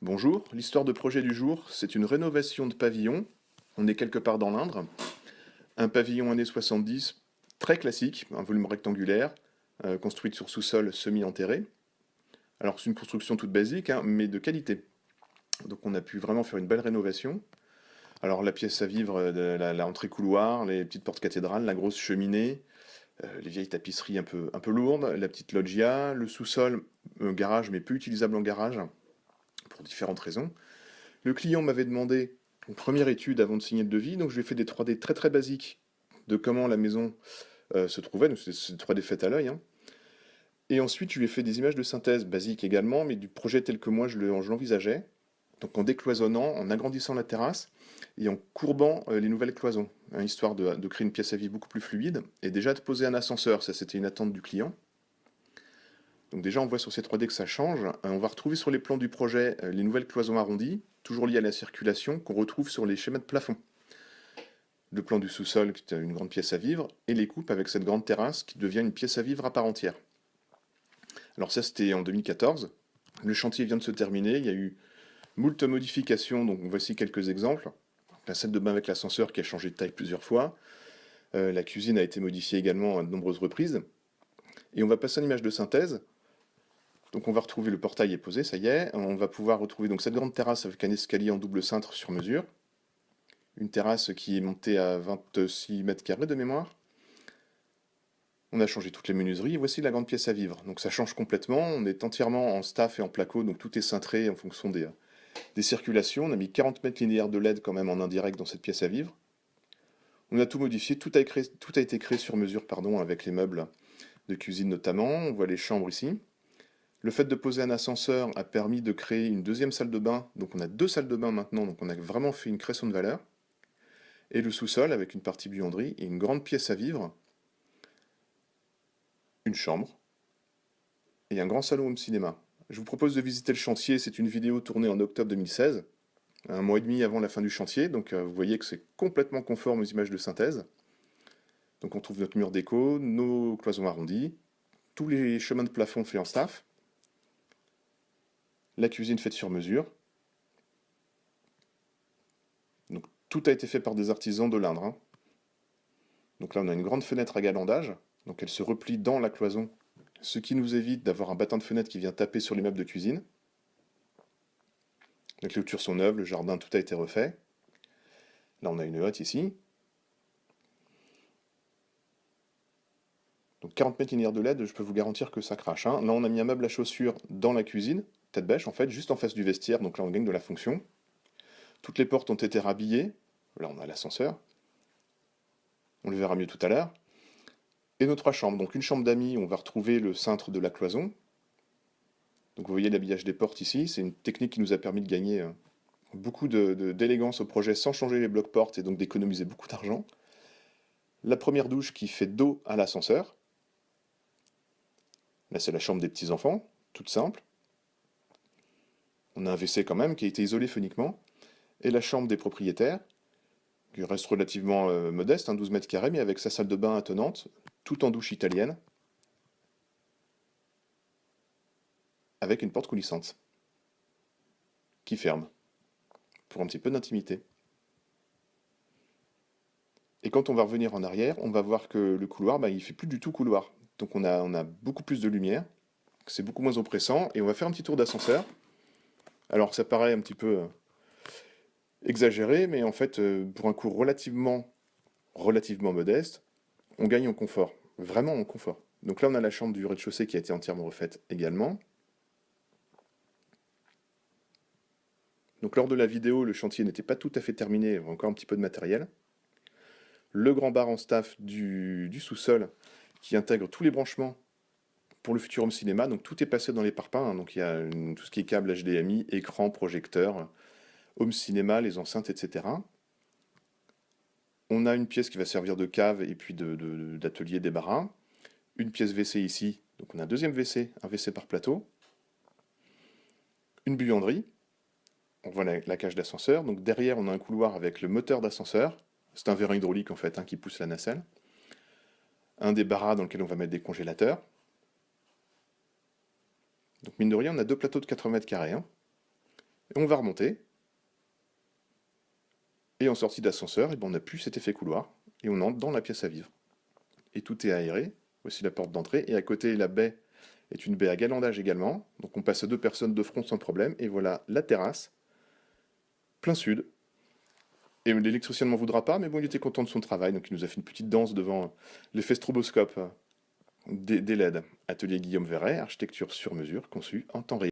Bonjour, l'histoire de projet du jour, c'est une rénovation de pavillon. On est quelque part dans l'Indre. Un pavillon années 70, très classique, un volume rectangulaire, construite sur sous-sol semi-enterré. Alors c'est une construction toute basique, hein, mais de qualité. Donc on a pu vraiment faire une belle rénovation. Alors la pièce à vivre, la entrée couloir, les petites portes cathédrales, la grosse cheminée, les vieilles tapisseries un peu lourdes, la petite loggia, le sous-sol, garage mais peu utilisable en garage, pour différentes raisons. Le client m'avait demandé une première étude avant de signer le devis, donc je lui ai fait des 3D très très basiques de comment la maison se trouvait, donc c'est 3D fait à l'œil, hein. Et ensuite je lui ai fait des images de synthèse basiques également, mais du projet tel que moi je l'envisageais, donc en décloisonnant, en agrandissant la terrasse et en courbant les nouvelles cloisons, hein, histoire de créer une pièce à vivre beaucoup plus fluide, et déjà de poser un ascenseur, ça c'était une attente du client. Donc déjà, on voit sur ces 3D que ça change. On va retrouver sur les plans du projet les nouvelles cloisons arrondies, toujours liées à la circulation, qu'on retrouve sur les schémas de plafond. Le plan du sous-sol, qui est une grande pièce à vivre, et les coupes avec cette grande terrasse qui devient une pièce à vivre à part entière. Alors ça, c'était en 2014. Le chantier vient de se terminer. Il y a eu moult modifications, donc voici quelques exemples. La salle de bain avec l'ascenseur qui a changé de taille plusieurs fois. La cuisine a été modifiée également à de nombreuses reprises. Et on va passer à une image de synthèse. Donc on va retrouver le portail est posé, ça y est. On va pouvoir retrouver donc cette grande terrasse avec un escalier en double cintre sur mesure. Une terrasse qui est montée à 26 mètres carrés de mémoire. On a changé toutes les menuiseries et voici la grande pièce à vivre. Donc ça change complètement, on est entièrement en staff et en placo, donc tout est cintré en fonction des circulations. On a mis 40 mètres linéaires de LED quand même en indirect dans cette pièce à vivre. On a tout modifié, tout a été créé sur mesure, pardon, avec les meubles de cuisine notamment. On voit les chambres ici. Le fait de poser un ascenseur a permis de créer une deuxième salle de bain, donc on a deux salles de bain maintenant, donc on a vraiment fait une création de valeur. Et le sous-sol avec une partie buanderie et une grande pièce à vivre, une chambre et un grand salon home cinéma. Je vous propose de visiter le chantier, c'est une vidéo tournée en octobre 2016, un mois et demi avant la fin du chantier, donc vous voyez que c'est complètement conforme aux images de synthèse. Donc on trouve notre mur déco, nos cloisons arrondies, tous les chemins de plafond faits en staff, la cuisine faite sur mesure. Donc tout a été fait par des artisans de l'Indre, hein. Donc là on a une grande fenêtre à galandage, donc elle se replie dans la cloison, ce qui nous évite d'avoir un battant de fenêtre qui vient taper sur les meubles de cuisine. Les clôtures sont neuves, le jardin tout a été refait. Là on a une hotte ici. Donc 40 mètres linéaires de LED, je peux vous garantir que ça crache, hein. Là on a mis un meuble à chaussures dans la cuisine, tête bêche en fait, juste en face du vestiaire, donc là on gagne de la fonction. Toutes les portes ont été rhabillées, là on a l'ascenseur, on le verra mieux tout à l'heure. Et nos trois chambres, donc une chambre d'amis, on va retrouver le cintre de la cloison. Donc vous voyez l'habillage des portes ici, c'est une technique qui nous a permis de gagner beaucoup d'élégance au projet sans changer les blocs portes et donc d'économiser beaucoup d'argent. La première douche qui fait dos à l'ascenseur. Là c'est la chambre des petits-enfants, toute simple. On a un WC quand même qui a été isolé phoniquement. Et la chambre des propriétaires, qui reste relativement modeste, hein, 12 mètres carrés, mais avec sa salle de bain attenante, tout en douche italienne, avec une porte coulissante, qui ferme, pour un petit peu d'intimité. Et quand on va revenir en arrière, on va voir que le couloir, bah, il fait plus du tout couloir. Donc on a beaucoup plus de lumière, c'est beaucoup moins oppressant, et on va faire un petit tour d'ascenseur. Alors ça paraît un petit peu exagéré, mais en fait, pour un coût relativement modeste, on gagne en confort, vraiment en confort. Donc là, on a la chambre du rez-de-chaussée qui a été entièrement refaite également. Donc lors de la vidéo, le chantier n'était pas tout à fait terminé, il y avait encore un petit peu de matériel. Le grand bar en staff du sous-sol qui intègre tous les branchements pour le futur home cinéma. Donc tout est passé dans les parpaings, hein. Donc il y a tout ce qui est câble HDMI, écran, projecteur, home cinéma, les enceintes, etc. On a une pièce qui va servir de cave et puis d'atelier débarras. Une pièce WC ici, donc on a un deuxième WC, un WC par plateau. Une buanderie, on voit la cage d'ascenseur. Donc derrière, on a un couloir avec le moteur d'ascenseur. C'est un vérin hydraulique en fait, hein, qui pousse la nacelle. Un débarras dans lequel on va mettre des congélateurs. Donc mine de rien, on a deux plateaux de 80 mètres carrés, hein. Et on va remonter. Et en sortie d'ascenseur, on n'a plus cet effet couloir. Et on entre dans la pièce à vivre. Et tout est aéré. Voici la porte d'entrée. Et à côté, la baie est une baie à galandage également. Donc on passe à 2 personnes de front sans problème. Et voilà la terrasse, plein sud. Et l'électricien ne m'en voudra pas, mais bon, il était content de son travail. Donc il nous a fait une petite danse devant l'effet stroboscope des LED. Atelier Guillaume Verret, architecture sur mesure, conçue en temps réel.